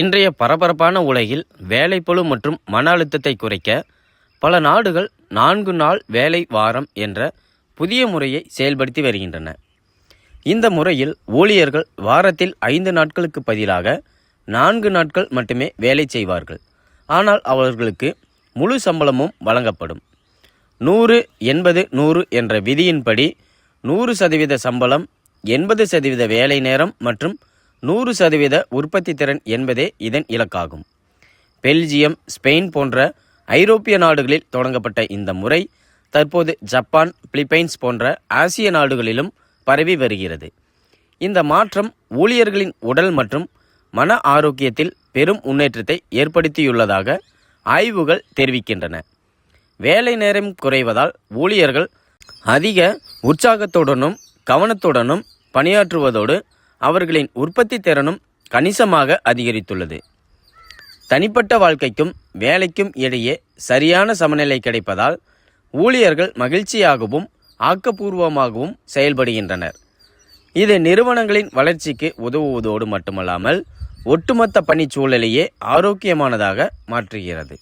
இன்றைய பரபரப்பான உலகில் வேலைப்பளு மற்றும் மன அழுத்தத்தை குறைக்க பல நாடுகள் 4 நாள் வேலை வாரம் என்ற புதிய முறையை செயல்படுத்தி வருகின்றன. இந்த முறையில் ஊழியர்கள் வாரத்தில் 5 நாட்களுக்கு பதிலாக 4 நாட்கள் மட்டுமே வேலை செய்வார்கள். ஆனால் அவர்களுக்கு முழு சம்பளமும் வழங்கப்படும். 100-80-100 என்ற விதியின்படி 100% சம்பளம், 80% வேலை நேரம் மற்றும் 100% உற்பத்தி திறன் என்பதே இதன் இலக்காகும். பெல்ஜியம், ஸ்பெயின் போன்ற ஐரோப்பிய நாடுகளில் தொடங்கப்பட்ட இந்த முறை தற்போது ஜப்பான், பிலிப்பைன்ஸ் போன்ற ஆசிய நாடுகளிலும் பரவி வருகிறது. இந்த மாற்றம் ஊழியர்களின் உடல் மற்றும் மன ஆரோக்கியத்தில் பெரும் முன்னேற்றத்தை ஏற்படுத்தியுள்ளதாக ஆய்வுகள் தெரிவிக்கின்றன. வேலை நேரம் குறைவதால் ஊழியர்கள் அதிக உற்சாகத்துடனும் கவனத்துடனும் பணியாற்றுவதோடு அவர்களின் உற்பத்தி திறனும் கணிசமாக அதிகரித்துள்ளது. தனிப்பட்ட வாழ்க்கைக்கும் வேலைக்கும் இடையே சரியான சமநிலை கிடைப்பதால் ஊழியர்கள் மகிழ்ச்சியாகவும் ஆக்கப்பூர்வமாகவும் செயல்படுகின்றனர். இது நிறுவனங்களின் வளர்ச்சிக்கு உதவுவதோடு மட்டுமல்லாமல் ஒட்டுமொத்த பணிச்சூழலையே ஆரோக்கியமானதாக மாற்றுகிறது.